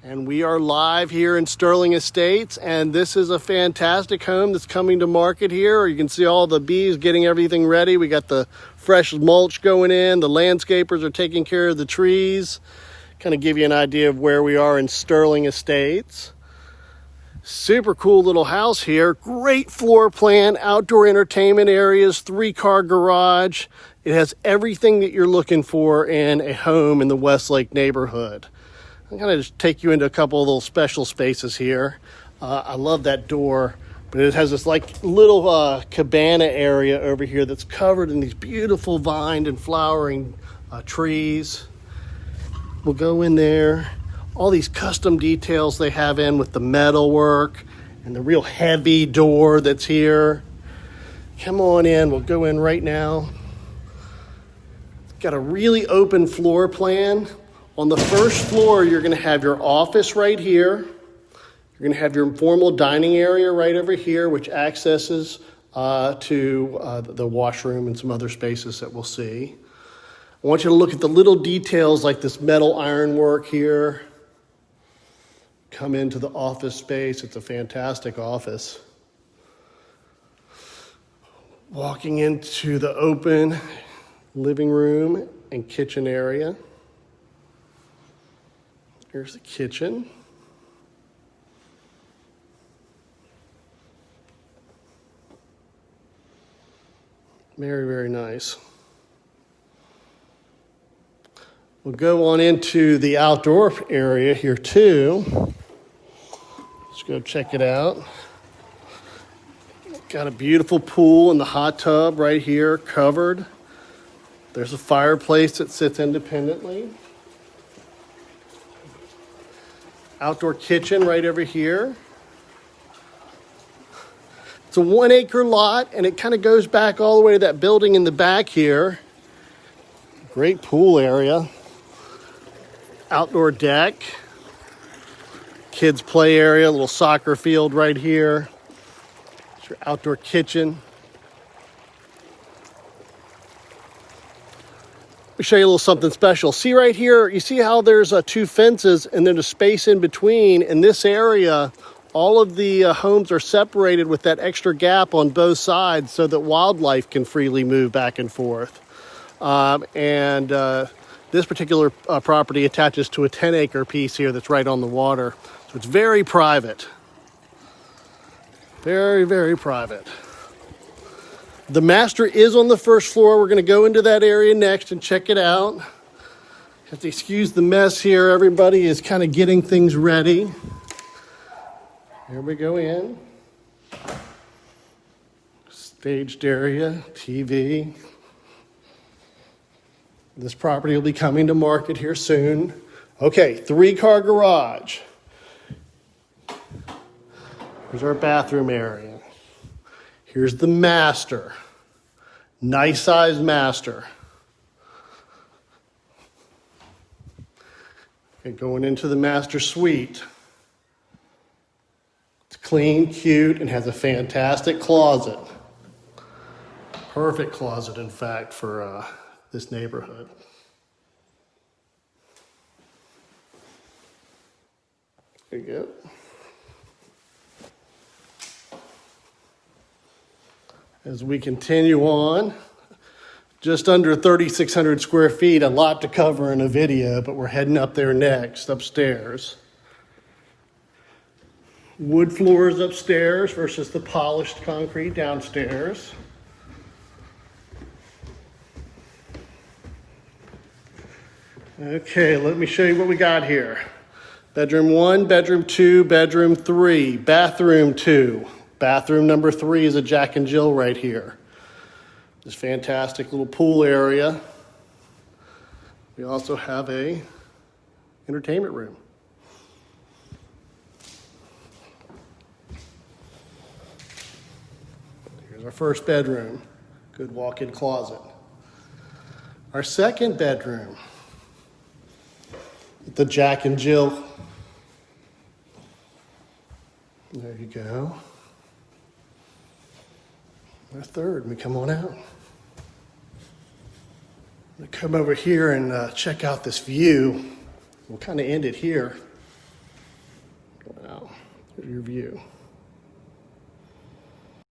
And we are live here in Sterling Estates, and this is a fantastic home that's coming to market here. You can see all the bees getting everything ready. We got the fresh mulch going in. The landscapers are taking care of the trees. Kind of give you an idea of where we are in Sterling Estates. Super cool little house here. Great floor plan, outdoor entertainment areas, 3-car garage. It has everything that you're looking for in a home in the Westlake neighborhood. I'm going to just take you into a couple of little special spaces here. I love that door, but it has this like little cabana area over here that's covered in these beautiful vined and flowering trees. We'll go in there. All these custom details they have in with the metal work and the real heavy door that's here. Come on in. We'll go in right now. It's got a really open floor plan. On the first floor, you're going to have your office right here. You're going to have your informal dining area right over here, which accesses to the washroom and some other spaces that we'll see. I want you to look at the little details like this metal ironwork here. Come into the office space. It's a fantastic office. Walking into the open living room and kitchen area. Here's the kitchen. Very, very nice. We'll go on into the outdoor area here too. Let's go check it out. Got a beautiful pool and the hot tub right here covered. There's a fireplace that sits independently. Outdoor kitchen right over here. It's a 1-acre lot, and it kind of goes back all the way to that building in the back here. Great pool area. Outdoor deck. Kids play area, little soccer field right here. It's your outdoor kitchen. Let me show you a little something special. See right here, you see how there's 2 fences and then a space in between. In this area, all of the homes are separated with that extra gap on both sides so that wildlife can freely move back and forth. This particular property attaches to a 10-acre piece here that's right on the water. So it's very private. Very, very private. The master is on the first floor. We're going to go into that area next and check it out. Have to excuse the mess here. Everybody is kind of getting things ready. Here we go in. Staged area, TV. This property will be coming to market here soon. Okay, 3-car garage. Here's our bathroom area. Here's the master. Nice sized master. Okay, going into the master suite. It's clean, cute, and has a fantastic closet. Perfect closet, in fact, for this neighborhood. There you go. As we continue on, just under 3,600 square feet, a lot to cover in a video, but we're heading up there next, upstairs. Wood floors upstairs versus the polished concrete downstairs. Okay, let me show you what we got here. Bedroom 1, bedroom 2, bedroom 3, bathroom 2. Bathroom number 3 is a Jack and Jill right here. This fantastic little pool area. We also have a entertainment room. Here's our first bedroom. Good walk-in closet. Our second bedroom. The Jack and Jill. There you go. Our third, we come on out. Come over here and check out this view. We'll kind of end it here. Here's your view.